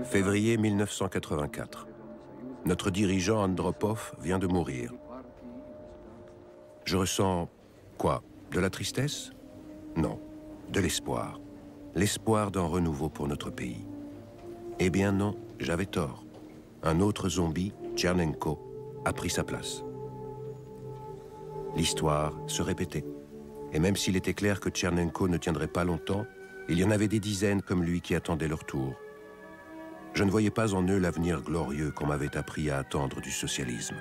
Février 1984. Notre dirigeant Andropov vient de mourir. Je ressens quoi? De la tristesse? Non, de l'espoir. L'espoir d'un renouveau pour notre pays. Eh bien non, j'avais tort. Un autre zombie, Tchernenko, a pris sa place. L'histoire se répétait. Et même s'il était clair que Tchernenko ne tiendrait pas longtemps, il y en avait des dizaines comme lui qui attendaient leur tour. Je ne voyais pas en eux l'avenir glorieux qu'on m'avait appris à attendre du socialisme.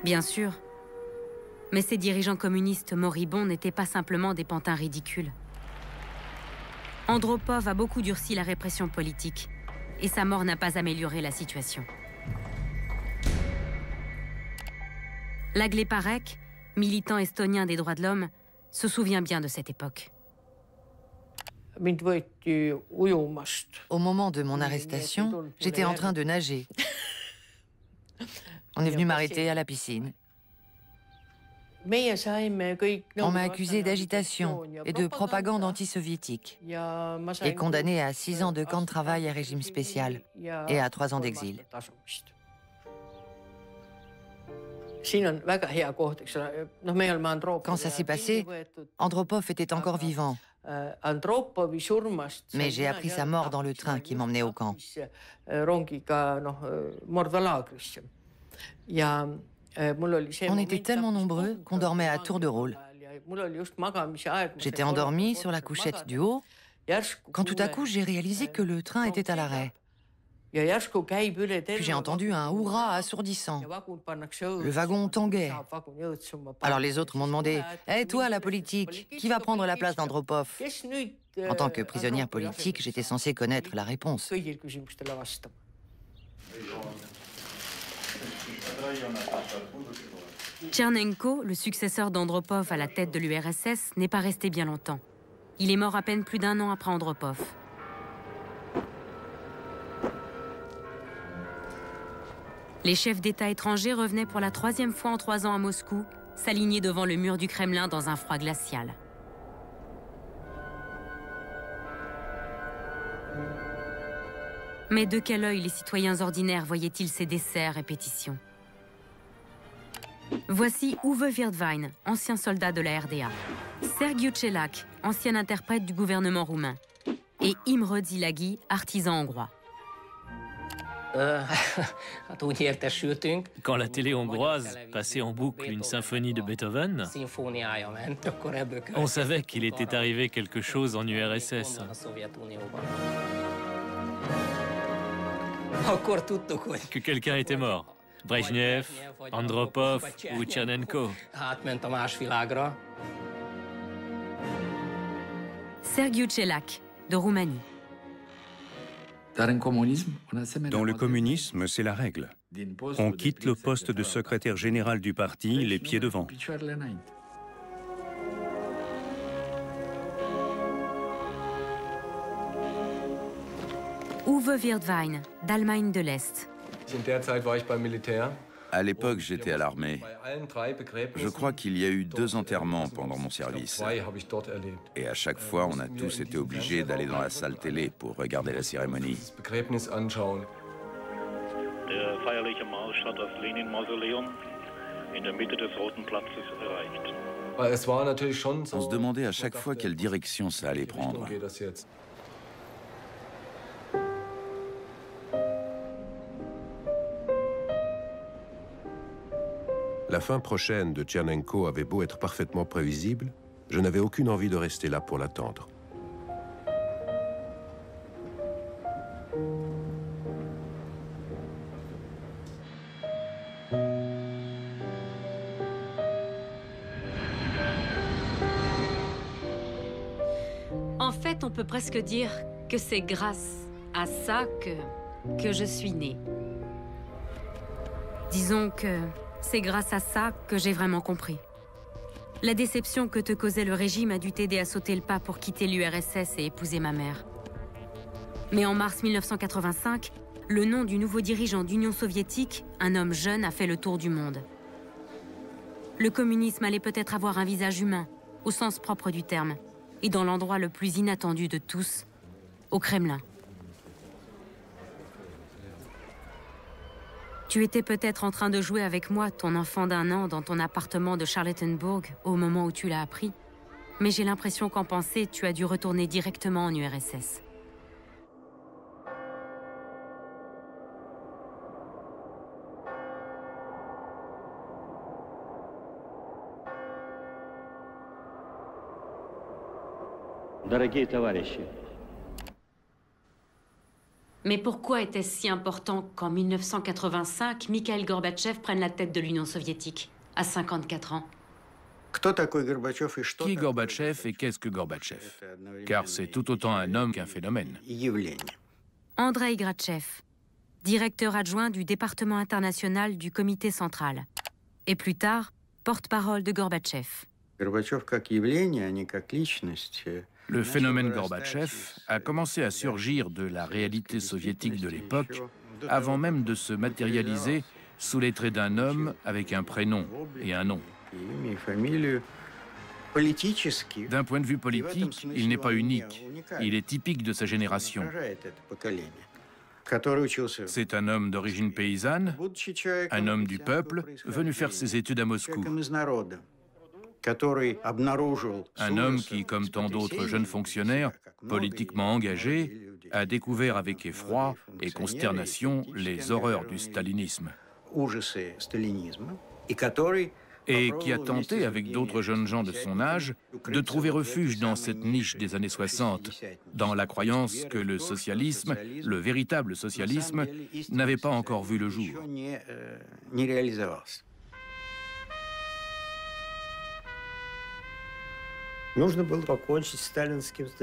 Bien sûr. Mais ces dirigeants communistes moribonds n'étaient pas simplement des pantins ridicules. Andropov a beaucoup durci la répression politique, et sa mort n'a pas amélioré la situation. Lagle Parek, militant estonien des droits de l'homme, se souvient bien de cette époque. Au moment de mon arrestation, j'étais en train de nager. On est venu m'arrêter à la piscine. On m'a accusé d'agitation et de propagande anti-soviétique et condamné à 6 ans de camp de travail à régime spécial et à 3 ans d'exil. Quand ça s'est passé, Andropov était encore vivant. Mais j'ai appris sa mort dans le train qui m'emmenait au camp. On était tellement nombreux qu'on dormait à tour de rôle. J'étais endormie sur la couchette du haut, quand tout à coup j'ai réalisé que le train était à l'arrêt. Puis j'ai entendu un hurrah assourdissant. Le wagon tanguait. Alors les autres m'ont demandé « Hé, toi, la politique, qui va prendre la place d'Andropov ?» En tant que prisonnière politique, j'étais censée connaître la réponse. Tchernenko, le successeur d'Andropov à la tête de l'URSS, n'est pas resté bien longtemps. Il est mort à peine plus d'1 an après Andropov. Les chefs d'État étrangers revenaient pour la 3e fois en 3 ans à Moscou, s'aligner devant le mur du Kremlin dans un froid glacial. Mais de quel œil les citoyens ordinaires voyaient-ils ces desserts et pétitions? Voici Uwe Wirtwein, ancien soldat de la RDA, Sergiu Celac, ancien interprète du gouvernement roumain, et Imre Szilágyi, artisan hongrois. Quand la télé hongroise passait en boucle une symphonie de Beethoven, on savait qu'il était arrivé quelque chose en URSS. Que quelqu'un était mort. Brejnev, Andropov ou Tchernenko. Sergiu Celac, de Roumanie. Dans le communisme, c'est la règle. On quitte le poste de secrétaire général du parti les pieds devant. Uwe Wirtwein, d'Allemagne de l'Est. À l'époque, j'étais à l'armée. Je crois qu'il y a eu 2 enterrements pendant mon service. Et à chaque fois, on a tous été obligés d'aller dans la salle télé pour regarder la cérémonie. On se demandait à chaque fois quelle direction ça allait prendre. La fin prochaine de Tchernenko avait beau être parfaitement prévisible, je n'avais aucune envie de rester là pour l'attendre. En fait, on peut presque dire que c'est grâce à ça que je suis née. Disons que c'est grâce à ça que j'ai vraiment compris. La déception que te causait le régime a dû t'aider à sauter le pas pour quitter l'URSS et épouser ma mère. Mais en mars 1985, le nom du nouveau dirigeant d'Union soviétique, un homme jeune, a fait le tour du monde. Le communisme allait peut-être avoir un visage humain, au sens propre du terme, et dans l'endroit le plus inattendu de tous, au Kremlin. Tu étais peut-être en train de jouer avec moi, ton enfant d'1 an, dans ton appartement de Charlottenburg, au moment où tu l'as appris. Mais j'ai l'impression qu'en pensée, tu as dû retourner directement en URSS. Mais pourquoi était-ce si important qu'en 1985, Mikhail Gorbatchev prenne la tête de l'Union soviétique, à 54 ans? Qui est Gorbatchev et qu'est-ce que Gorbatchev? Car c'est tout autant un homme qu'un phénomène. Andrei Gratchev, directeur adjoint du département international du comité central, et plus tard, porte-parole de Gorbatchev. Le phénomène Gorbatchev a commencé à surgir de la réalité soviétique de l'époque avant même de se matérialiser sous les traits d'un homme avec un prénom et un nom. D'un point de vue politique, il n'est pas unique. Il est typique de sa génération. C'est un homme d'origine paysanne, un homme du peuple, venu faire ses études à Moscou. Un homme qui, comme tant d'autres jeunes fonctionnaires politiquement engagés, a découvert avec effroi et consternation les horreurs du stalinisme. Et qui a tenté, avec d'autres jeunes gens de son âge, de trouver refuge dans cette niche des années 60, dans la croyance que le socialisme, le véritable socialisme, n'avait pas encore vu le jour.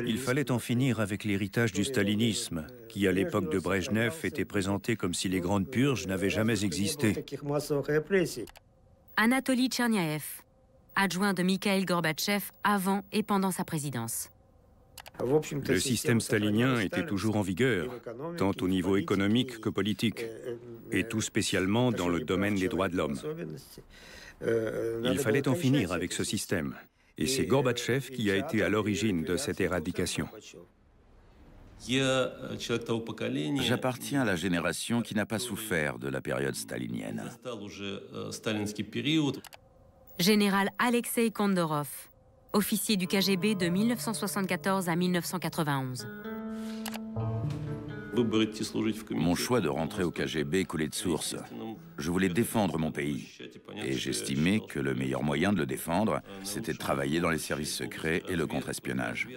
Il fallait en finir avec l'héritage du stalinisme, qui à l'époque de Brejnev était présenté comme si les grandes purges n'avaient jamais existé. Anatoly Tcherniaev, adjoint de Mikhail Gorbatchev avant et pendant sa présidence. Le système stalinien était toujours en vigueur, tant au niveau économique que politique, et tout spécialement dans le domaine des droits de l'homme. Il fallait en finir avec ce système. Et c'est Gorbatchev qui a été à l'origine de cette éradication. J'appartiens à la génération qui n'a pas souffert de la période stalinienne. Général Alexei Kondorov, officier du KGB de 1974 à 1991. Mon choix de rentrer au KGB coulait de source. Je voulais défendre mon pays. Et j'estimais que le meilleur moyen de le défendre, c'était de travailler dans les services secrets et le contre-espionnage.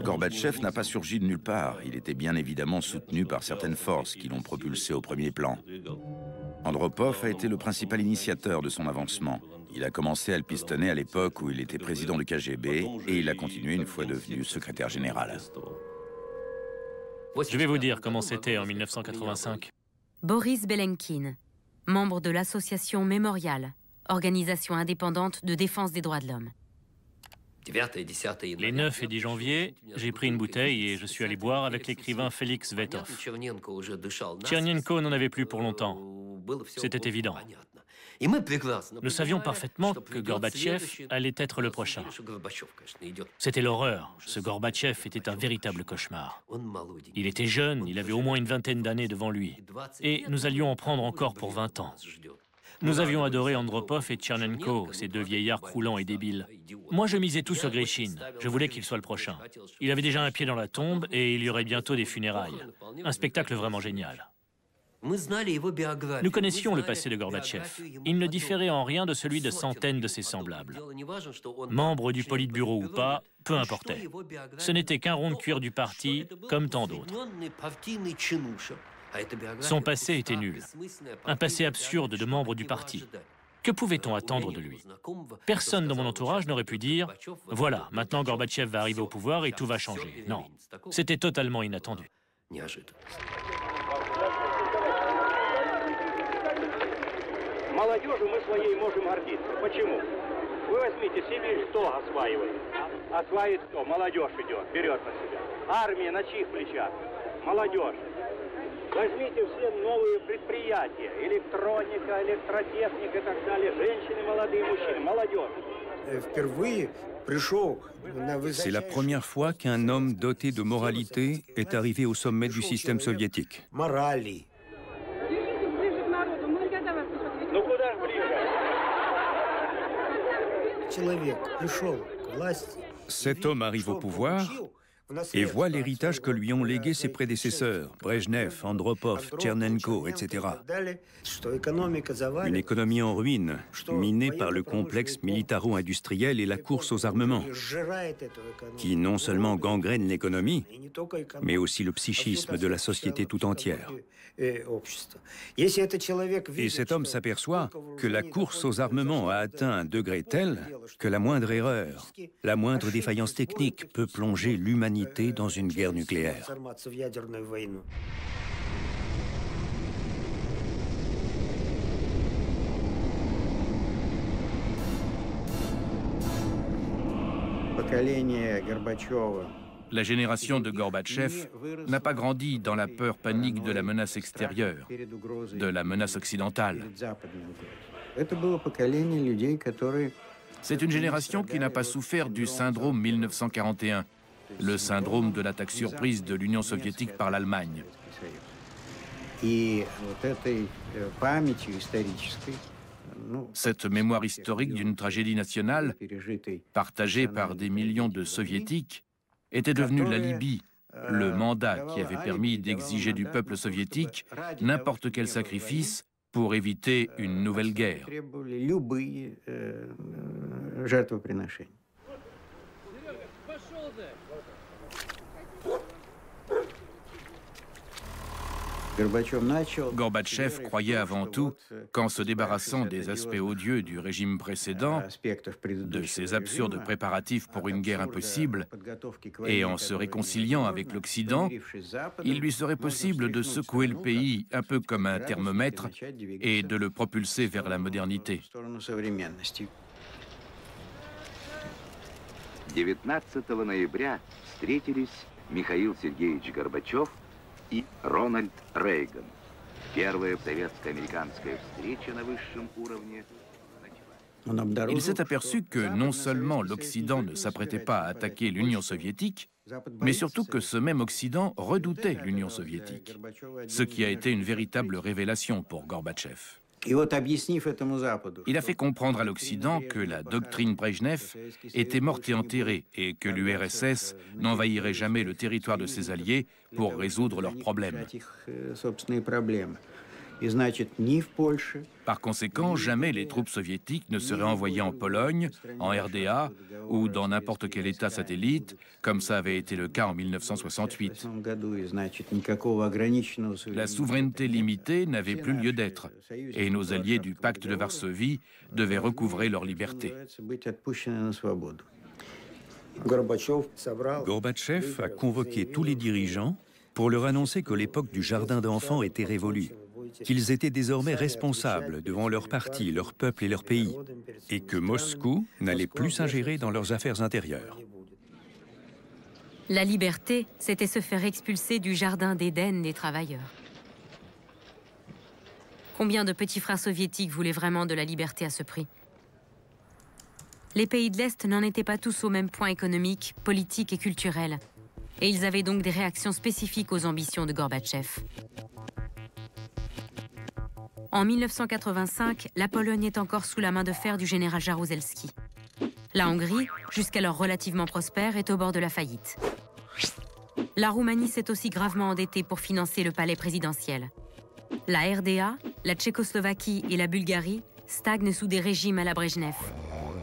Gorbatchev n'a pas surgi de nulle part. Il était bien évidemment soutenu par certaines forces qui l'ont propulsé au premier plan. Andropov a été le principal initiateur de son avancement. Il a commencé à le pistonner à l'époque où il était président du KGB et il a continué une fois devenu secrétaire général. Je vais vous dire comment c'était en 1985. Boris Belenkin, membre de l'association Mémorial, organisation indépendante de défense des droits de l'homme. Les 9 et 10 janvier, j'ai pris une bouteille et je suis allé boire avec l'écrivain Félix Vetov. Tchernenko n'en avait plus pour longtemps. C'était évident. Nous savions parfaitement que Gorbatchev allait être le prochain. C'était l'horreur. Ce Gorbatchev était un véritable cauchemar. Il était jeune, il avait au moins une vingtaine d'années devant lui. Et nous allions en prendre encore pour 20 ans. Nous avions adoré Andropov et Tchernenko, ces deux vieillards croulants et débiles. Moi, je misais tout sur Grishine. Je voulais qu'il soit le prochain. Il avait déjà un pied dans la tombe et il y aurait bientôt des funérailles. Un spectacle vraiment génial. Nous connaissions le passé de Gorbatchev. Il ne différait en rien de celui de centaines de ses semblables. Membre du Politburo ou pas, peu importait. Ce n'était qu'un rond de cuir du parti, comme tant d'autres. Son passé était nul. Un passé absurde de membre du parti. Que pouvait-on attendre de lui? Personne dans mon entourage n'aurait pu dire « Voilà, maintenant Gorbatchev va arriver au pouvoir et tout va changer ». Non, c'était totalement inattendu. Молодежью мы своей можем гордиться. Почему? Вы возьмите, Сибирь что осваивает? Осваивает кто? Молодежь идет, берет на себя. Армия на чьих плечах? Молодежь. Возьмите все новые предприятия, электроника, электротехника и так далее, женщины, молодые мужчины, молодежь. C'est la première fois qu'un homme doté de moralité est arrivé au sommet du système soviétique. Ну куда ж ближе? Cet homme arrive au pouvoir et voit l'héritage que lui ont légué ses prédécesseurs, Brejnev, Andropov, Tchernenko, etc. Une économie en ruine, minée par le complexe militaro-industriel et la course aux armements, qui non seulement gangrène l'économie, mais aussi le psychisme de la société tout entière. Et cet homme s'aperçoit que la course aux armements a atteint un degré tel que la moindre erreur, la moindre défaillance technique peut plonger l'humanité dans une guerre nucléaire. La génération de Gorbatchev n'a pas grandi dans la peur panique de la menace extérieure, de la menace occidentale. C'est une génération qui n'a pas souffert du syndrome 1941, le syndrome de l'attaque surprise de l'Union soviétique par l'Allemagne. Cette mémoire historique d'une tragédie nationale, partagée par des millions de soviétiques, était devenue l'alibi, le mandat qui avait permis d'exiger du peuple soviétique n'importe quel sacrifice pour éviter une nouvelle guerre. Gorbatchev croyait avant tout qu'en se débarrassant des aspects odieux du régime précédent, de ses absurdes préparatifs pour une guerre impossible, et en se réconciliant avec l'Occident, il lui serait possible de secouer le pays un peu comme un thermomètre et de le propulser vers la modernité. 19 ноября встретились Михаил Сергеевич Горбачев и Рональд Рейган. Первая советско-американская встреча на высшем уровне. Il s'est aperçu que non seulement l'Occident ne s'apprêtait pas à attaquer l'Union soviétique, mais surtout que ce même Occident redoutait l'Union soviétique, ce qui a été une véritable révélation pour Gorbatchev. Il a fait comprendre à l'Occident que la doctrine Brejnev était morte et enterrée et que l'URSS n'envahirait jamais le territoire de ses alliés pour résoudre leurs problèmes. Par conséquent, jamais les troupes soviétiques ne seraient envoyées en Pologne, en RDA ou dans n'importe quel État satellite, comme ça avait été le cas en 1968. La souveraineté limitée n'avait plus lieu d'être, et nos alliés du pacte de Varsovie devaient recouvrer leur liberté. Gorbatchev a convoqué tous les dirigeants pour leur annoncer que l'époque du jardin d'enfants était révolue, qu'ils étaient désormais responsables devant leur parti, leur peuple et leur pays, et que Moscou n'allait plus s'ingérer dans leurs affaires intérieures. La liberté, c'était se faire expulser du jardin d'Éden des travailleurs. Combien de petits frères soviétiques voulaient vraiment de la liberté à ce prix? Les pays de l'Est n'en étaient pas tous au même point économique, politique et culturel, et ils avaient donc des réactions spécifiques aux ambitions de Gorbatchev. En 1985, la Pologne est encore sous la main de fer du général Jaruzelski. La Hongrie, jusqu'alors relativement prospère, est au bord de la faillite. La Roumanie s'est aussi gravement endettée pour financer le palais présidentiel. La RDA, la Tchécoslovaquie et la Bulgarie stagnent sous des régimes à la Brejnev,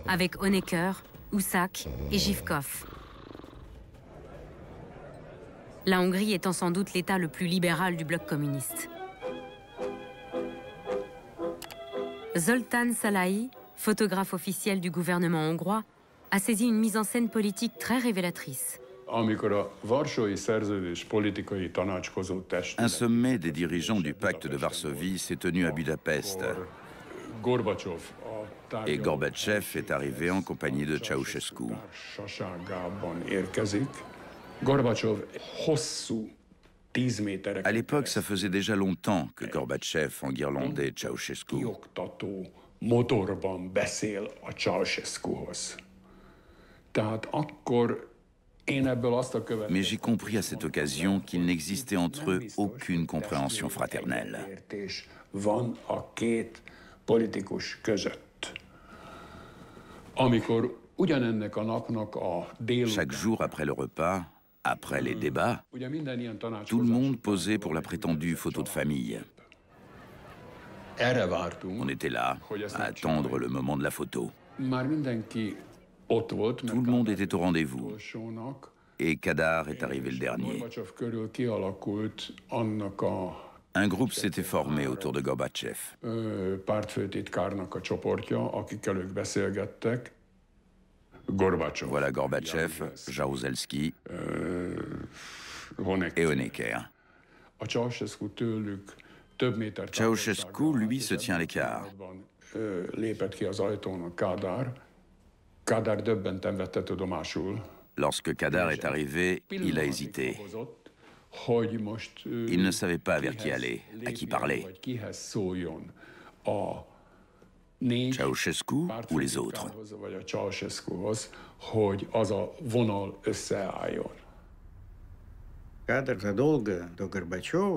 avec Honecker, Husak et Živkov. La Hongrie étant sans doute l'État le plus libéral du bloc communiste. Zoltán Szalai, photographe officiel du gouvernement hongrois, a saisi une mise en scène politique très révélatrice. Un sommet des dirigeants du pacte de Varsovie s'est tenu à Budapest. Et Gorbatchev est arrivé en compagnie de Ceausescu. À l'époque, ça faisait déjà longtemps que Gorbatchev enguirlandait Ceausescu. Mais j'ai compris à cette occasion qu'il n'existait entre eux aucune compréhension fraternelle. Chaque jour après le repas, après les débats, tout le monde posait pour la prétendue photo de famille. On était là, à attendre le moment de la photo. Tout le monde était au rendez-vous. Et Kadar est arrivé le dernier. Un groupe s'était formé autour de Gorbatchev. Voilà Gorbatchev, Jaruzelski et Honecker. Ceausescu, lui, se tient à l'écart. Lorsque Kadar est arrivé, il a hésité. Il ne savait pas vers qui aller, à qui parler. Ceausescu ou les autres.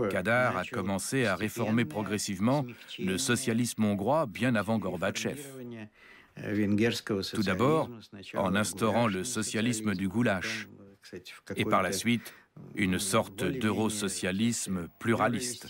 Kadar a commencé à réformer progressivement le socialisme hongrois bien avant Gorbatchev. Tout d'abord, en instaurant le socialisme du goulash, et par la suite, une sorte d'eurosocialisme pluraliste.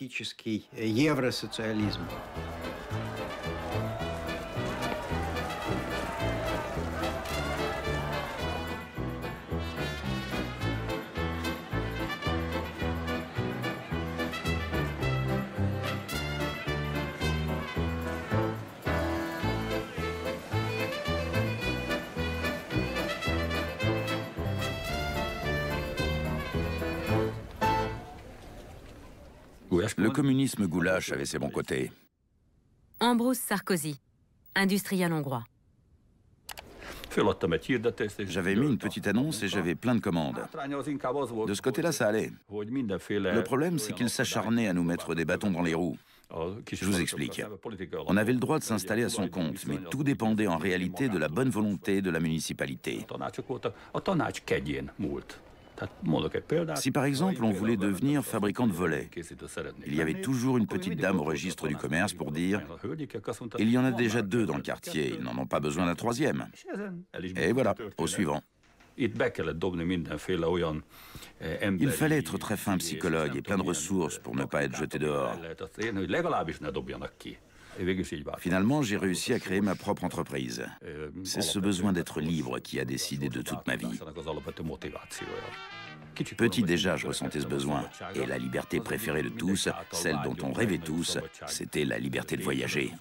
Le communisme goulash avait ses bons côtés. Ambrose Sarkozy, industriel hongrois. J'avais mis une petite annonce et j'avais plein de commandes. De ce côté-là, ça allait. Le problème, c'est qu'ils s'acharnaient à nous mettre des bâtons dans les roues. Je vous explique. On avait le droit de s'installer à son compte, mais tout dépendait en réalité de la bonne volonté de la municipalité. Si par exemple on voulait devenir fabricant de volets, il y avait toujours une petite dame au registre du commerce pour dire « Il y en a déjà 2 dans le quartier, ils n'en ont pas besoin d'un 3e. » Et voilà, au suivant. Il fallait être très fin psychologue et plein de ressources pour ne pas être jeté dehors. Finalement, j'ai réussi à créer ma propre entreprise. C'est ce besoin d'être libre qui a décidé de toute ma vie. Petit déjà, je ressentais ce besoin. Et la liberté préférée de tous, celle dont on rêvait tous, c'était la liberté de voyager.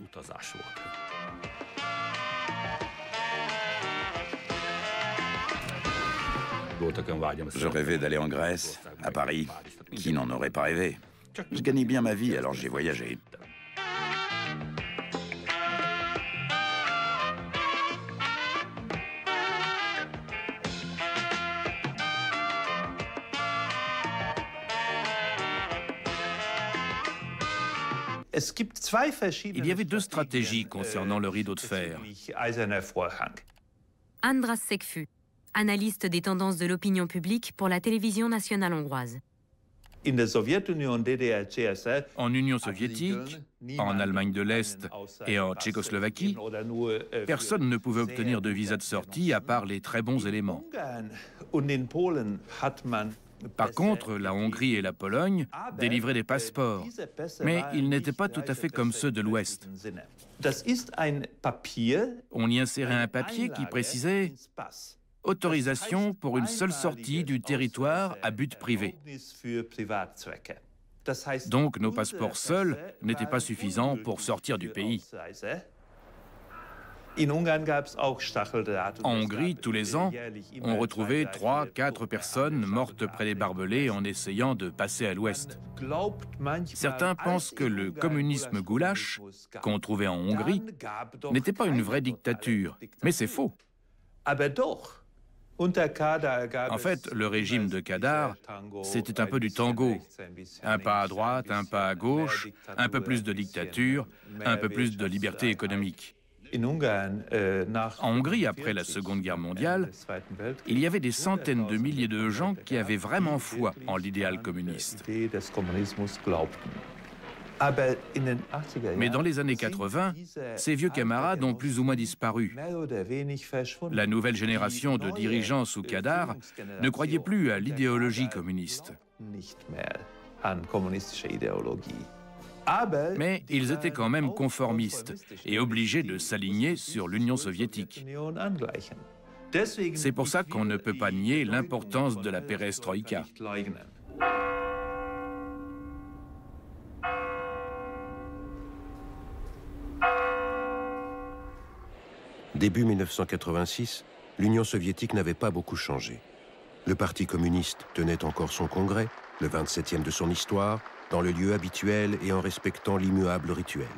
Je rêvais d'aller en Grèce, à Paris. Qui n'en aurait pas rêvé? Je gagnais bien ma vie, alors j'ai voyagé. Il y avait 2 stratégies concernant le rideau de fer. Andras Sekfu, analyste des tendances de l'opinion publique pour la télévision nationale hongroise. En Union soviétique, en Allemagne de l'Est et en Tchécoslovaquie, personne ne pouvait obtenir de visa de sortie à part les très bons éléments. Par contre, la Hongrie et la Pologne délivraient des passeports, mais ils n'étaient pas tout à fait comme ceux de l'Ouest. On y insérait un papier qui précisait « Autorisation pour une seule sortie du territoire à but privé ». Donc nos passeports seuls n'étaient pas suffisants pour sortir du pays. En Hongrie, tous les ans, on retrouvait 3 ou 4 personnes mortes près des barbelés en essayant de passer à l'ouest. Certains pensent que le communisme goulash, qu'on trouvait en Hongrie, n'était pas une vraie dictature, mais c'est faux. En fait, le régime de Kadar, c'était un peu du tango. Un pas à droite, un pas à gauche, un peu plus de dictature, un peu plus de liberté économique. En Hongrie, après la Seconde Guerre mondiale, il y avait des centaines de milliers de gens qui avaient vraiment foi en l'idéal communiste. Mais dans les années 80, ces vieux camarades ont plus ou moins disparu. La nouvelle génération de dirigeants sous Kadar ne croyait plus à l'idéologie communiste. Mais ils étaient quand même conformistes et obligés de s'aligner sur l'Union soviétique. C'est pour ça qu'on ne peut pas nier l'importance de la perestroïka. Début 1986, l'Union soviétique n'avait pas beaucoup changé. Le Parti communiste tenait encore son congrès, le 27e de son histoire, dans le lieu habituel et en respectant l'immuable rituel.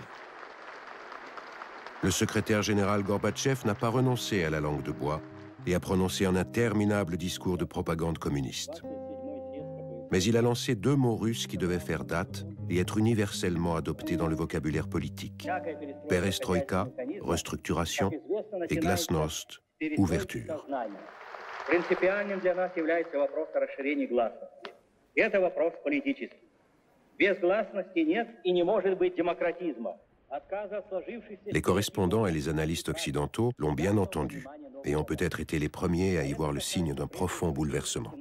Le secrétaire général Gorbatchev n'a pas renoncé à la langue de bois et a prononcé un interminable discours de propagande communiste. Mais il a lancé 2 mots russes qui devaient faire date et être universellement adoptés dans le vocabulaire politique. Perestroïka, restructuration, et glasnost, ouverture. Les correspondants et les analystes occidentaux l'ont bien entendu et ont peut-être été les premiers à y voir le signe d'un profond bouleversement.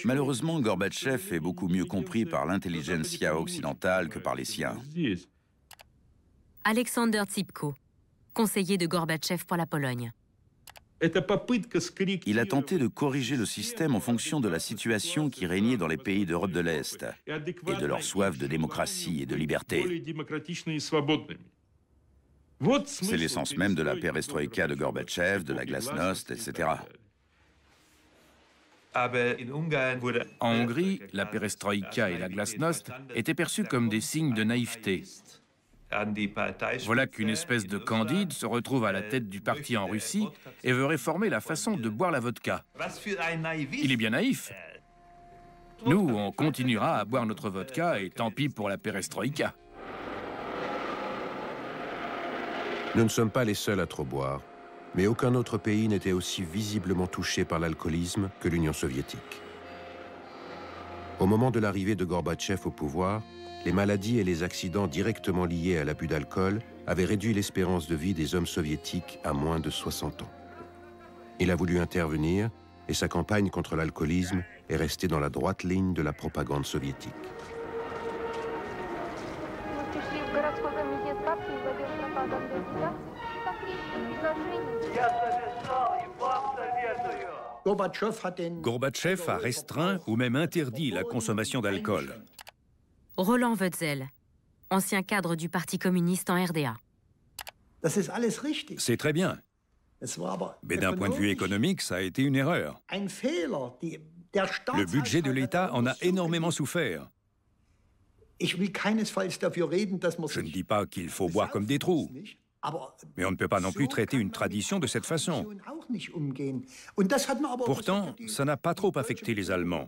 Malheureusement, Gorbatchev est beaucoup mieux compris par l'intelligentsia occidentale que par les siens. Alexander Tsipko, conseiller de Gorbatchev pour la Pologne. Il a tenté de corriger le système en fonction de la situation qui régnait dans les pays d'Europe de l'Est et de leur soif de démocratie et de liberté. C'est l'essence même de la perestroïka de Gorbatchev, de la glasnost, etc. En Hongrie, la perestroïka et la glasnost étaient perçues comme des signes de naïveté. Voilà qu'une espèce de Candide se retrouve à la tête du parti en Russie et veut réformer la façon de boire la vodka. Il est bien naïf. Nous, on continuera à boire notre vodka et tant pis pour la perestroïka. Nous ne sommes pas les seuls à trop boire, mais aucun autre pays n'était aussi visiblement touché par l'alcoolisme que l'Union soviétique. Au moment de l'arrivée de Gorbatchev au pouvoir, les maladies et les accidents directement liés à l'abus d'alcool avaient réduit l'espérance de vie des hommes soviétiques à moins de 60 ans. Il a voulu intervenir et sa campagne contre l'alcoolisme est restée dans la droite ligne de la propagande soviétique. Gorbatchev a restreint ou même interdit la consommation d'alcool. Roland Wetzel, ancien cadre du Parti communiste en RDA. C'est très bien. Mais d'un point de vue économique, ça a été une erreur. Le budget de l'État en a énormément souffert. Je ne dis pas qu'il faut boire comme des trous, mais on ne peut pas non plus traiter une tradition de cette façon. Pourtant, ça n'a pas trop affecté les Allemands.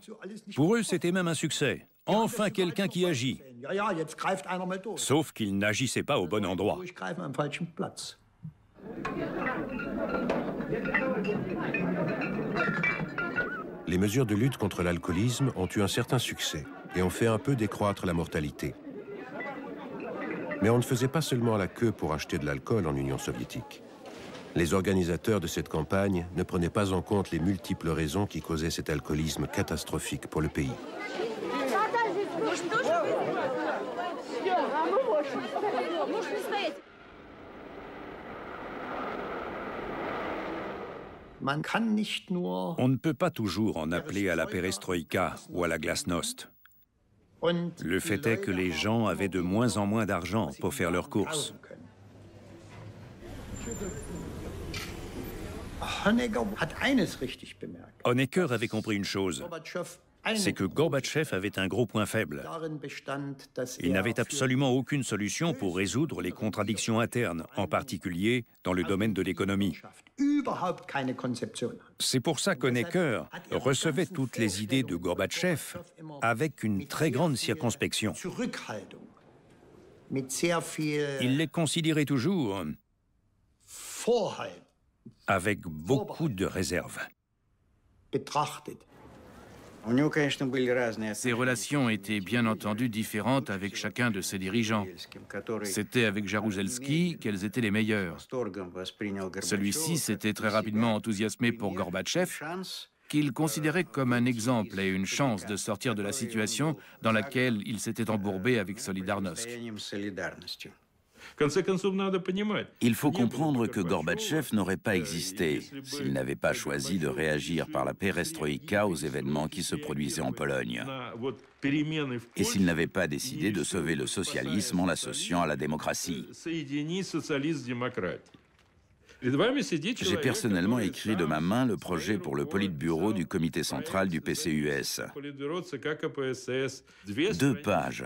Pour eux, c'était même un succès. Enfin quelqu'un qui agit. Sauf qu'il n'agissait pas au bon endroit. Les mesures de lutte contre l'alcoolisme ont eu un certain succès et ont fait un peu décroître la mortalité. Mais on ne faisait pas seulement la queue pour acheter de l'alcool en Union soviétique. Les organisateurs de cette campagne ne prenaient pas en compte les multiples raisons qui causaient cet alcoolisme catastrophique pour le pays. On ne peut pas toujours en appeler à la perestroïka ou à la glasnost. Le fait est que les gens avaient de moins en moins d'argent pour faire leurs courses. Honecker avait compris une chose. c'est que Gorbatchev avait un gros point faible. Il n'avait absolument aucune solution pour résoudre les contradictions internes, en particulier dans le domaine de l'économie. C'est pour ça qu'Honecker recevait toutes les idées de Gorbatchev avec une très grande circonspection. Il les considérait toujours avec beaucoup de réserve. Ces relations étaient bien entendu différentes avec chacun de ses dirigeants. C'était avec Jaruzelski qu'elles étaient les meilleures. Celui-ci s'était très rapidement enthousiasmé pour Gorbatchev, qu'il considérait comme un exemple et une chance de sortir de la situation dans laquelle il s'était embourbé avec Solidarnosc. Il faut comprendre que Gorbatchev n'aurait pas existé s'il n'avait pas choisi de réagir par la perestroïka aux événements qui se produisaient en Pologne. Et s'il n'avait pas décidé de sauver le socialisme en l'associant à la démocratie. J'ai personnellement écrit de ma main le projet pour le Politburo du comité central du PCUS. 2 pages.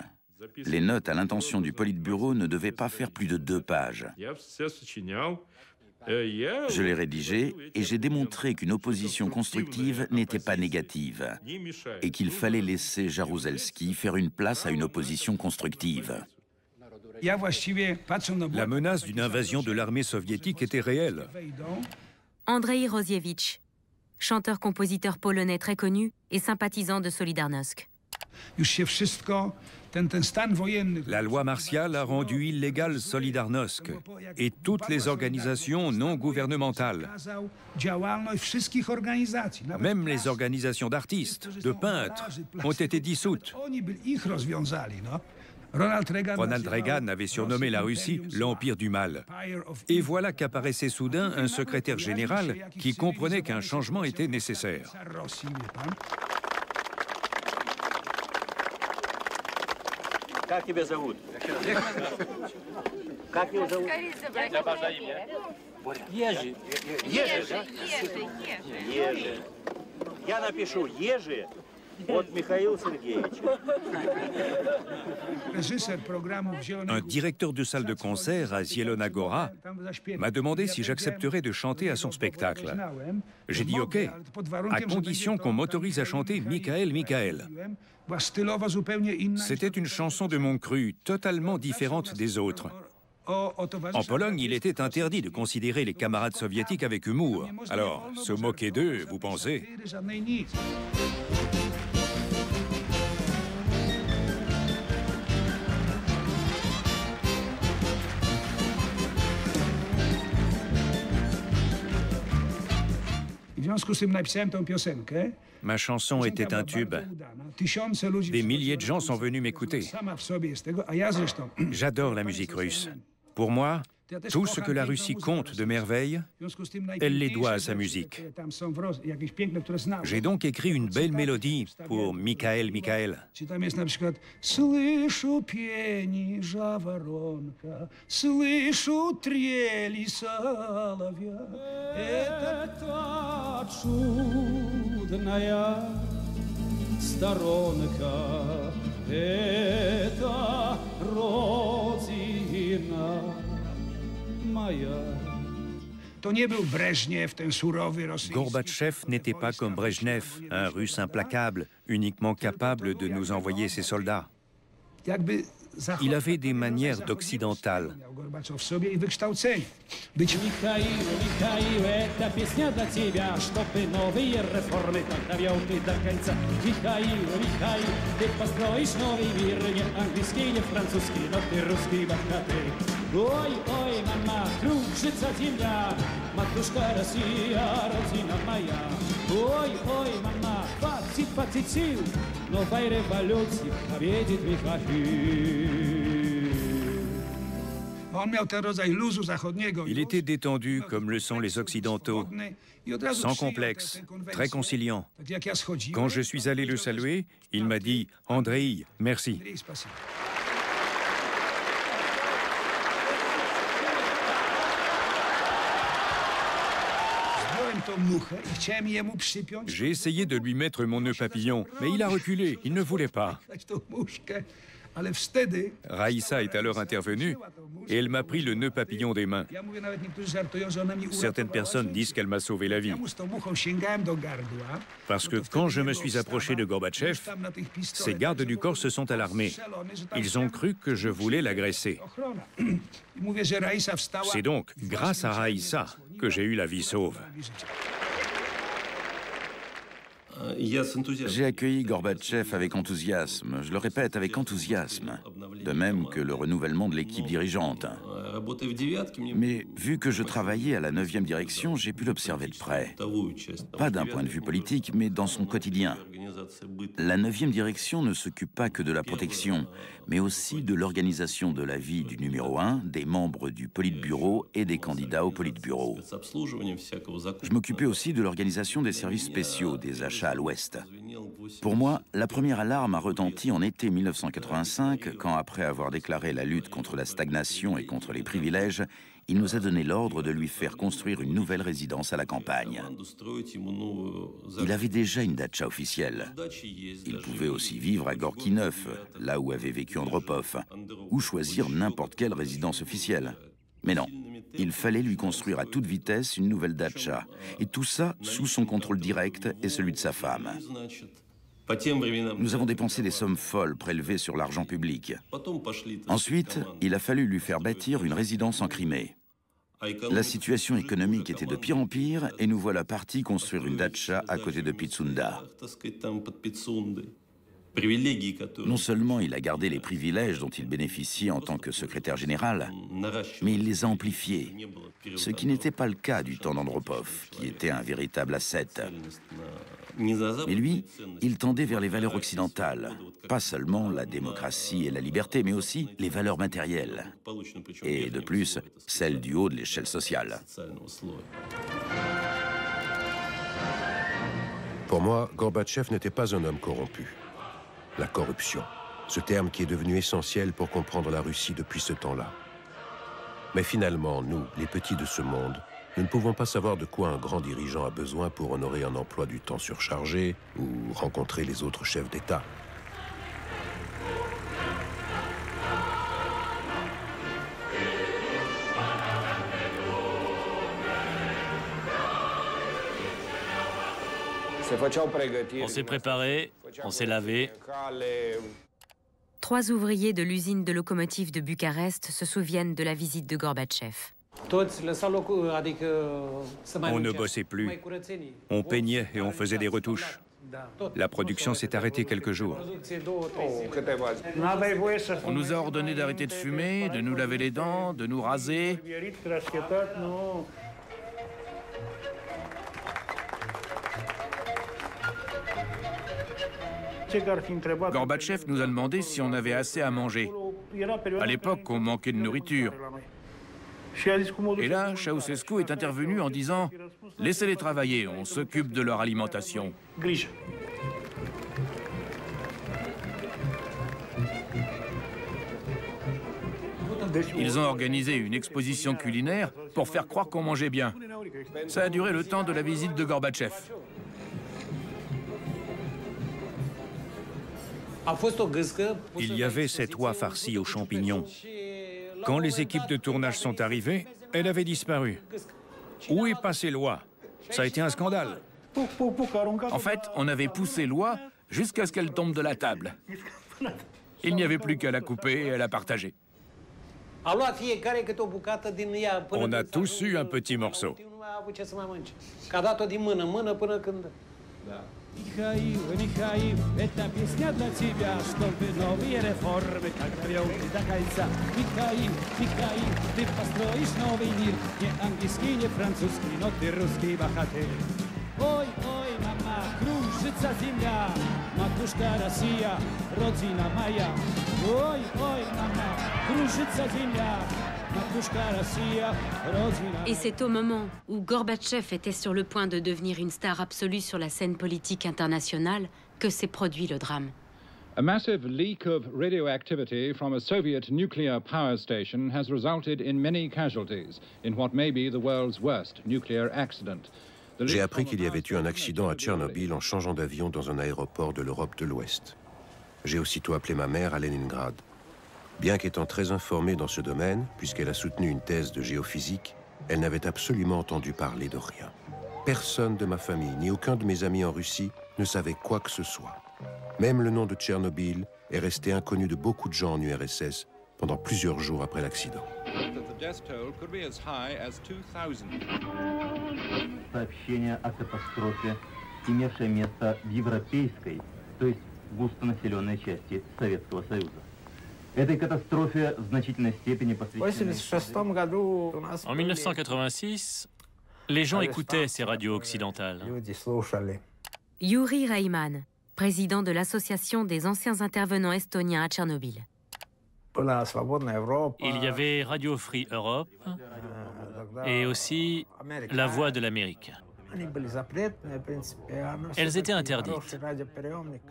Les notes à l'intention du Politburo ne devaient pas faire plus de 2 pages. Je l'ai rédigé et j'ai démontré qu'une opposition constructive n'était pas négative et qu'il fallait laisser Jaruzelski faire une place à une opposition constructive. La menace d'une invasion de l'armée soviétique était réelle. Andrei Roziewicz, chanteur-compositeur polonais très connu et sympathisant de Solidarnosc. La loi martiale a rendu illégale Solidarnosc et toutes les organisations non gouvernementales. Même les organisations d'artistes, de peintres, ont été dissoutes. Ronald Reagan avait surnommé la Russie l'Empire du Mal. Et voilà qu'apparaissait soudain un secrétaire général qui comprenait qu'un changement était nécessaire. Как тебя зовут? Как его зовут? Ежи. Ежи. Ежи. Я напишу Ежи от Михаила Сергеевича. Un directeur de salle de concert à Zielona Góra m'a demandé si j'accepterais de chanter à son spectacle. J'ai dit OK, à condition qu'on m'autorise à chanter Michael, Michael. C'était une chanson de mon cru, totalement différente des autres. En Pologne, il était interdit de considérer les camarades soviétiques avec humour. Alors, se moquer d'eux, vous pensez? Ma chanson était un tube. Des milliers de gens sont venus m'écouter. J'adore la musique russe. Pour moi, tout ce que la Russie compte de merveilles, elle les doit à sa musique. J'ai donc écrit une belle mélodie pour Michael, Michael. Gorbatchev n'était pas comme Brejnev, un Russe implacable, uniquement capable de nous envoyer ses soldats. Il avait des manières d'occidental. Ой, ой, мама, кружится земля, матушка Россия, родина моя. Ой, ой, мама, хватит сил, новой революции победит Михаил. Il était détendu comme le sont les Occidentaux, sans complexe, très conciliant. Quand je suis allé le saluer, il m'a dit « Andrei, merci ». J'ai essayé de lui mettre mon nœud papillon, mais il a reculé, il ne voulait pas. Raïssa est alors intervenue et elle m'a pris le nœud papillon des mains. Certaines personnes disent qu'elle m'a sauvé la vie. Parce que quand je me suis approché de Gorbatchev, ses gardes du corps se sont alarmés. Ils ont cru que je voulais l'agresser. C'est donc grâce à Raïssa que j'ai eu la vie sauve. J'ai accueilli Gorbatchev avec enthousiasme, je le répète, avec enthousiasme, de même que le renouvellement de l'équipe dirigeante. Mais vu que je travaillais à la 9e direction, j'ai pu l'observer de près. Pas d'un point de vue politique, mais dans son quotidien. La 9e direction ne s'occupe pas que de la protection, mais aussi de l'organisation de la vie du numéro 1, des membres du Politburo et des candidats au Politburo. Je m'occupais aussi de l'organisation des services spéciaux, des achats à l'Ouest. Pour moi, la première alarme a retenti en été 1985, quand, après avoir déclaré la lutte contre la stagnation et contre les privilèges, il nous a donné l'ordre de lui faire construire une nouvelle résidence à la campagne. Il avait déjà une datcha officielle. Il pouvait aussi vivre à Gorky 9, là où avait vécu Andropov, ou choisir n'importe quelle résidence officielle. Mais non, il fallait lui construire à toute vitesse une nouvelle datcha, et tout ça sous son contrôle direct et celui de sa femme. Nous avons dépensé des sommes folles prélevées sur l'argent public. Ensuite, il a fallu lui faire bâtir une résidence en Crimée. La situation économique était de pire en pire et nous voilà partis construire une datcha à côté de Pitsunda. Non seulement il a gardé les privilèges dont il bénéficiait en tant que secrétaire général, mais il les a amplifiés, ce qui n'était pas le cas du temps d'Andropov, qui était un véritable asset. Mais lui, il tendait vers les valeurs occidentales, pas seulement la démocratie et la liberté, mais aussi les valeurs matérielles, et de plus, celles du haut de l'échelle sociale. Pour moi, Gorbatchev n'était pas un homme corrompu. La corruption, ce terme qui est devenu essentiel pour comprendre la Russie depuis ce temps-là. Mais finalement, nous, les petits de ce monde, nous ne pouvons pas savoir de quoi un grand dirigeant a besoin pour honorer un emploi du temps surchargé ou rencontrer les autres chefs d'État. On s'est préparé, on s'est lavé. 3 ouvriers de l'usine de locomotives de Bucarest se souviennent de la visite de Gorbatchev. On ne bossait plus. On peignait et on faisait des retouches. La production s'est arrêtée quelques jours. On nous a ordonné d'arrêter de fumer, de nous laver les dents, de nous raser. Gorbatchev nous a demandé si on avait assez à manger. À l'époque, on manquait de nourriture. Et là, Ceausescu est intervenu en disant « Laissez-les travailler, on s'occupe de leur alimentation ». Ils ont organisé une exposition culinaire pour faire croire qu'on mangeait bien. Ça a duré le temps de la visite de Gorbatchev. Il y avait cette oie farcie aux champignons. Quand les équipes de tournage sont arrivées, elle avait disparu. Où est passée l'oie? Ça a été un scandale. En fait, on avait poussé l'oie jusqu'à ce qu'elle tombe de la table. Il n'y avait plus qu'à la couper et à la partager. On a tous eu un petit morceau. Михаил, это песня для тебя, чтобы новые реформы, как древние до кольца. Михаил, ты построишь новый мир, не английский, не французский, но ты русский богатырь. Ой, ой, мама, кружится земля, матушка Россия, родина моя. Ой, ой, мама, кружится земля. Et c'est au moment où Gorbatchev était sur le point de devenir une star absolue sur la scène politique internationale que s'est produit le drame. A massive leak of radioactivity from a Soviet nuclear power station has resulted in many casualties in what may be the world's worst nuclear accident. J'ai appris qu'il y avait eu un accident à Tchernobyl en changeant d'avion dans un aéroport de l'Europe de l'Ouest. J'ai aussitôt appelé ma mère à Leningrad. Bien qu'étant très informée dans ce domaine, puisqu'elle a soutenu une thèse de géophysique, elle n'avait absolument entendu parler de rien. Personne de ma famille, ni aucun de mes amis en Russie, ne savait quoi que ce soit. Même le nom de Tchernobyl est resté inconnu de beaucoup de gens en URSS pendant plusieurs jours après l'accident. Сообщение о катастрофе, имевшей место в европейской, то есть густонаселенной части Советского Союза. Этой катастрофе в значительной степени посвящены... En 1986, les gens écoutaient ces radios occidentales. Yuri Reiman, président de l'Association des anciens intervenants estoniens à Tchernobyl. Il y avait Radio Free Europe et aussi La Voix de l'Amérique. Elles étaient interdites,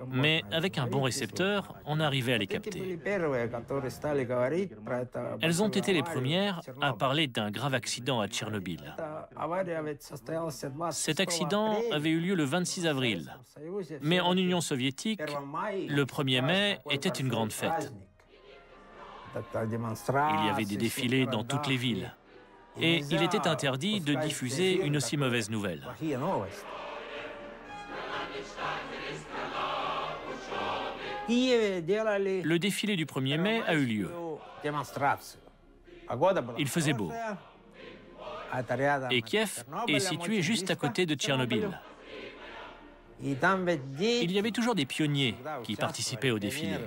mais avec un bon récepteur, on arrivait à les capter. Elles ont été les premières à parler d'un grave accident à Tchernobyl. Cet accident avait eu lieu le 26 avril, mais en Union soviétique, le 1er mai était une grande fête. Il y avait des défilés dans toutes les villes. Et il était interdit de diffuser une aussi mauvaise nouvelle. Le défilé du 1er mai a eu lieu. Il faisait beau. Et Kiev est situé juste à côté de Tchernobyl. Il y avait toujours des pionniers qui participaient au défilé.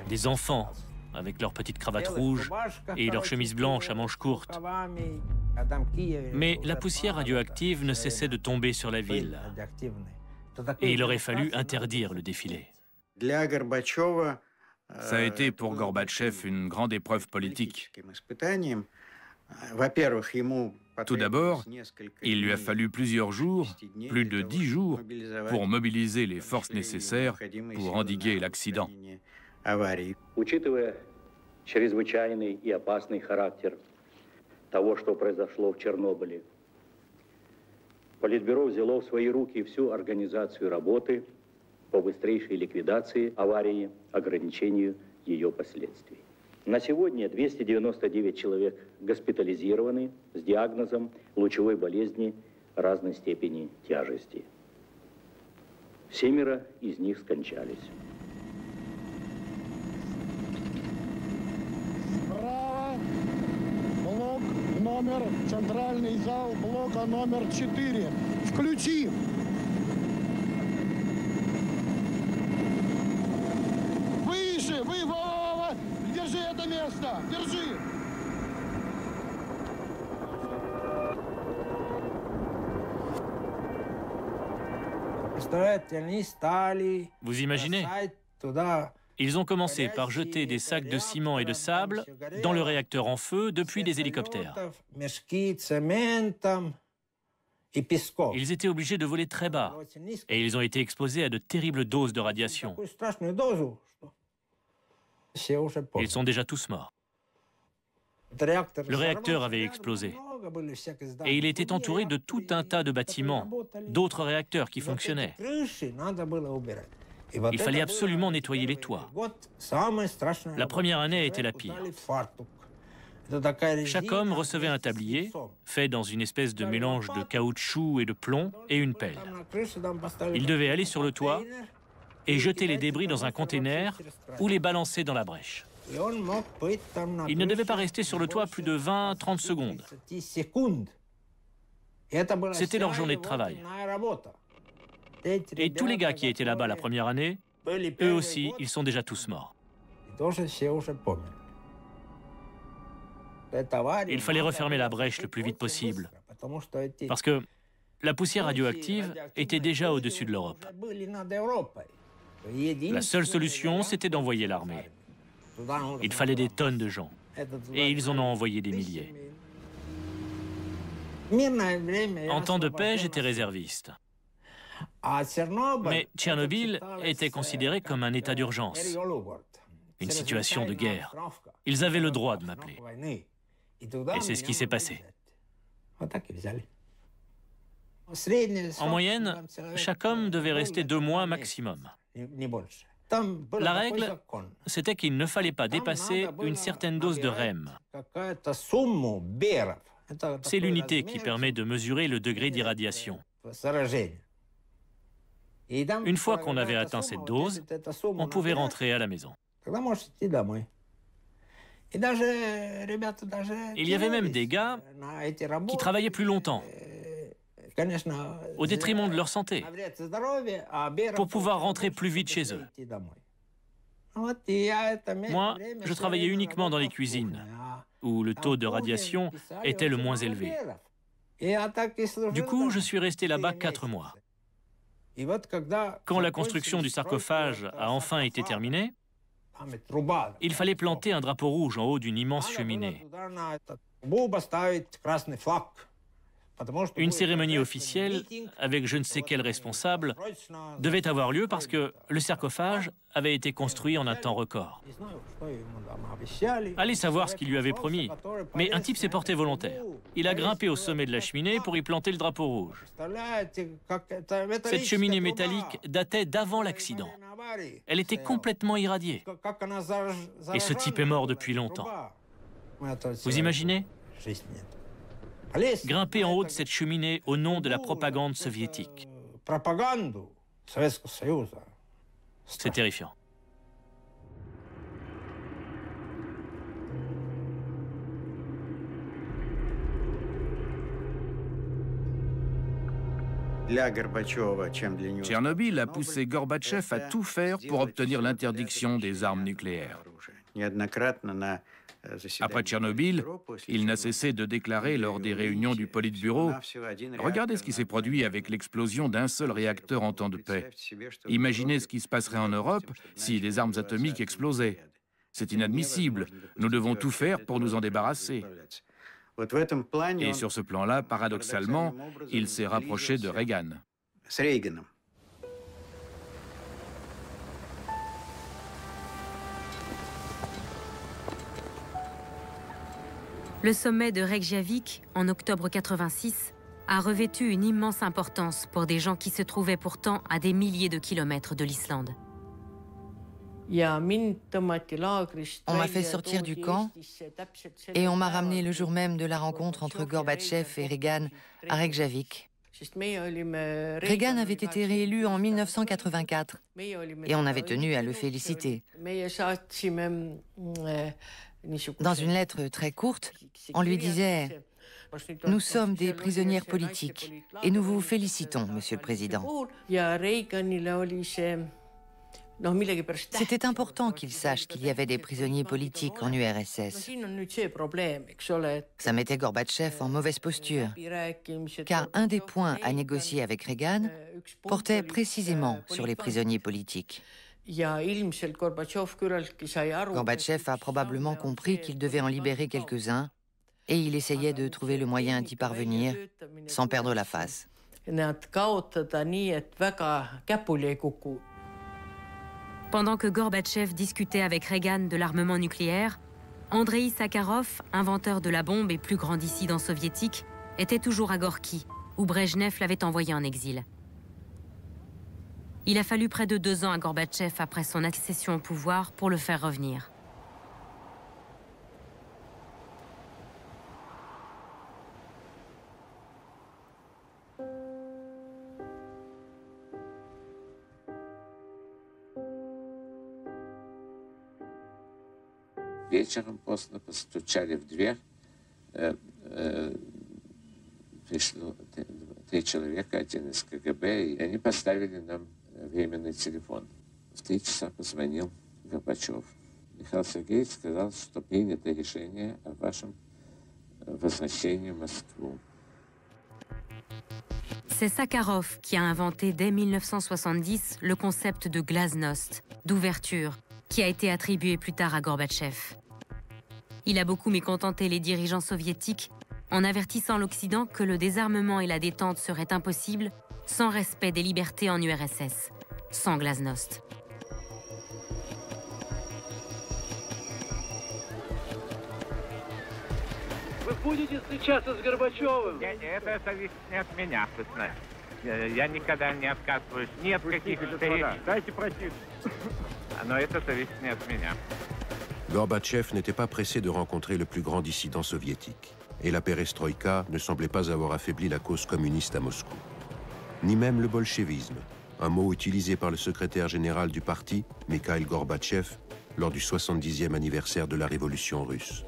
Des enfants avec leurs petites cravates rouges et leurs chemises blanches à manches courtes. Mais la poussière radioactive ne cessait de tomber sur la ville. Et il aurait fallu interdire le défilé. Ça a été pour Gorbatchev une grande épreuve politique. Tout d'abord, il lui a fallu plusieurs jours, plus de 10 jours, pour mobiliser les forces nécessaires pour endiguer l'accident. Учитывая чрезвычайный и опасный характер того, что произошло в Чернобыле, Политбюро взяло в свои руки всю организацию работы по быстрейшей ликвидации аварии, ограничению ее последствий. На сегодня 299 человек госпитализированы с диагнозом лучевой болезни разной степени тяжести. 7 из них скончались. Номер, центральный зал блока номер 4. Включи! Выше! Держи это место! Держи! Vous imaginez? Ils ont commencé par jeter des sacs de ciment et de sable dans le réacteur en feu depuis des hélicoptères. Ils étaient obligés de voler très bas et ils ont été exposés à de terribles doses de radiation. Ils sont déjà tous morts. Le réacteur avait explosé et il était entouré de tout un tas de bâtiments, d'autres réacteurs qui fonctionnaient. Il fallait absolument nettoyer les toits. La première année a été la pire. Chaque homme recevait un tablier, fait dans une espèce de mélange de caoutchouc et de plomb, et une pelle. Il devait aller sur le toit et jeter les débris dans un container ou les balancer dans la brèche. Il ne devait pas rester sur le toit plus de 20-30 secondes. C'était leur journée de travail. Et tous les gars qui étaient là-bas la première année, eux aussi, ils sont déjà tous morts. Il fallait refermer la brèche le plus vite possible, parce que la poussière radioactive était déjà au-dessus de l'Europe. La seule solution, c'était d'envoyer l'armée. Il fallait des tonnes de gens, et ils en ont envoyé des milliers. En temps de paix, j'étais réserviste. Mais Tchernobyl était considéré comme un état d'urgence, une situation de guerre. Ils avaient le droit de m'appeler. Et c'est ce qui s'est passé. En moyenne, chaque homme devait rester 2 mois maximum. La règle, c'était qu'il ne fallait pas dépasser une certaine dose de REM. C'est l'unité qui permet de mesurer le degré d'irradiation. Une fois qu'on avait atteint cette dose, on pouvait rentrer à la maison. Il y avait même des gars qui travaillaient plus longtemps, au détriment de leur santé, pour pouvoir rentrer plus vite chez eux. Moi, je travaillais uniquement dans les cuisines, où le taux de radiation était le moins élevé. Du coup, je suis resté là-bas 4 mois. Quand la construction du sarcophage a enfin été terminée, il fallait planter un drapeau rouge en haut d'une immense cheminée. Une cérémonie officielle, avec je ne sais quel responsable, devait avoir lieu parce que le sarcophage avait été construit en un temps record. Allez savoir ce qu'il lui avait promis. Mais un type s'est porté volontaire. Il a grimpé au sommet de la cheminée pour y planter le drapeau rouge. Cette cheminée métallique datait d'avant l'accident. Elle était complètement irradiée. Et ce type est mort depuis longtemps. Vous imaginez ? Grimper en haut de cette cheminée au nom de la propagande soviétique. C'est terrifiant. Tchernobyl a poussé Gorbatchev à tout faire pour obtenir l'interdiction des armes nucléaires. Après Tchernobyl, il n'a cessé de déclarer lors des réunions du Politburo « Regardez ce qui s'est produit avec l'explosion d'un seul réacteur en temps de paix. Imaginez ce qui se passerait en Europe si des armes atomiques explosaient. C'est inadmissible. Nous devons tout faire pour nous en débarrasser. » Et sur ce plan-là, paradoxalement, il s'est rapproché de Reagan. Le sommet de Reykjavik, en octobre 86, a revêtu une immense importance pour des gens qui se trouvaient pourtant à des milliers de kilomètres de l'Islande. On m'a fait sortir du camp et on m'a ramené le jour même de la rencontre entre Gorbatchev et Reagan à Reykjavik. Reagan avait été réélu en 1984 et on avait tenu à le féliciter. Dans une lettre très courte, on lui disait « Nous sommes des prisonnières politiques et nous vous félicitons, Monsieur le Président. » C'était important qu'il sache qu'il y avait des prisonniers politiques en URSS. Ça mettait Gorbatchev en mauvaise posture, car un des points à négocier avec Reagan portait précisément sur les prisonniers politiques. Gorbatchev a probablement compris qu'il devait en libérer quelques-uns et il essayait de trouver le moyen d'y parvenir sans perdre la face. Pendant que Gorbatchev discutait avec Reagan de l'armement nucléaire, Andreï Sakharov, inventeur de la bombe et plus grand dissident soviétique, était toujours à Gorky, où Brejnev l'avait envoyé en exil. Il a fallu près de 2 ans à Gorbatchev après son accession au pouvoir pour le faire revenir. Вечером поздно постучали в дверь. Пришло 3 человека, один из КГБ, и они поставили нам временный телефон. В 3 часа позвонил Горбачев. Михаил Сергеевич сказал, что принято решение о вашем возвращении в Москву. C'est Sakharov qui a inventé dès 1970 le concept de glasnost, d'ouverture, qui a été attribué plus tard à Gorbatchev. Il a beaucoup mécontenté les dirigeants soviétiques en avertissant l'Occident que le désarmement et la détente seraient impossibles sans respect des libertés en URSS, sans glasnost. Вы будете встречаться с Горбачевым? Это зависит не от меня, я никогда не отказываюсь. Нет каких-то встреч. Дайте пройти. Но это зависит не от меня. Gorbatchev n'était pas pressé de rencontrer le plus grand dissident soviétique, et la perestroïka ne semblait pas avoir affaibli la cause communiste à Moscou. Ni même le bolchevisme, un mot utilisé par le secrétaire général du parti, Mikhail Gorbatchev, lors du 70e anniversaire de la révolution russe.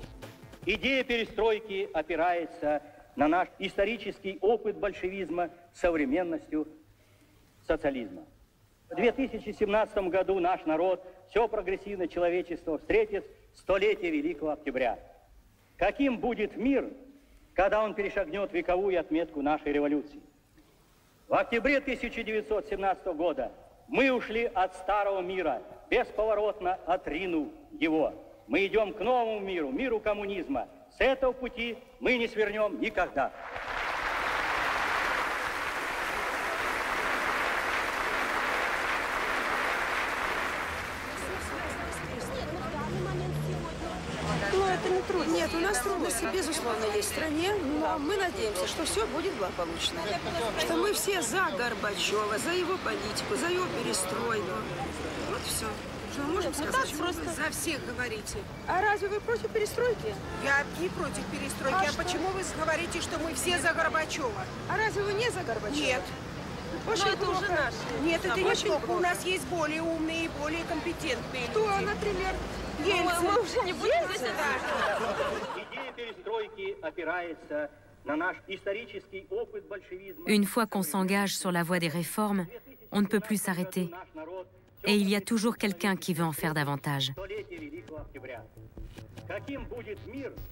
Идея перестройки опирается на наш исторический опыт большевизма с современностью социализма. В 2017 году наш народ, все прогрессивное человечество встретит столетие Великого Октября. Каким будет мир, когда он перешагнет вековую отметку нашей революции? В октябре 1917 года мы ушли от старого мира, бесповоротно отринув его. Мы идем к новому миру, миру коммунизма. С этого пути мы не свернем никогда. Нет, у нас трудности, безусловно, есть в стране, но мы надеемся, что все будет благополучно. Что мы все за Горбачева, за его политику, за его перестройку. Вот все. Что мы можем сказать? Почему вы за всех говорите? А разве вы против перестройки? Я не против перестройки. А почему вы говорите, что мы все за Горбачева? А разве вы не за Горбачева? Нет. Очень это плохо. Уже наш. Нет, это не плохо. У нас есть более умные и более компетентные люди. Кто, например? Ельцин. Мы уже не будем здесь. Идея перестройки опирается на наш исторический опыт большевизма. Une fois qu'on s'engage sur la voie des réformes, on ne peut plus s'arrêter. Et il y a toujours quelqu'un qui veut en faire davantage.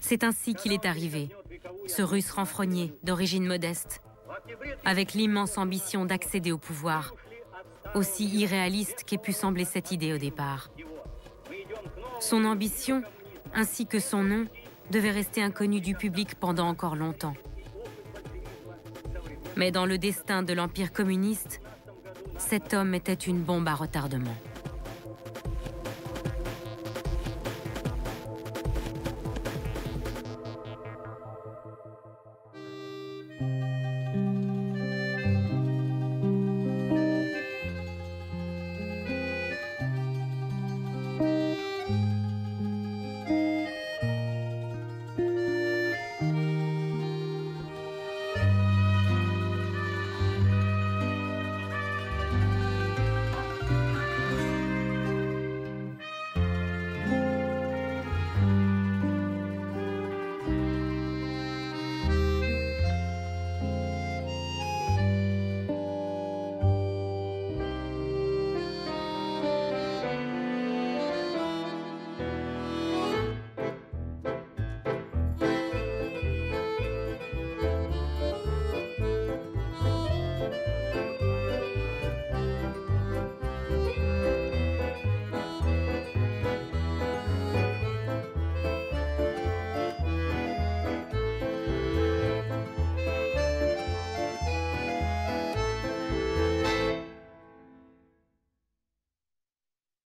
C'est ainsi qu'il est arrivé, ce Russe renfrogné, d'origine modeste, avec l'immense ambition d'accéder au pouvoir, aussi irréaliste qu'ait pu sembler cette idée au départ. Son ambition, ainsi que son nom, devait rester inconnu du public pendant encore longtemps. Mais dans le destin de l'Empire communiste, cet homme était une bombe à retardement.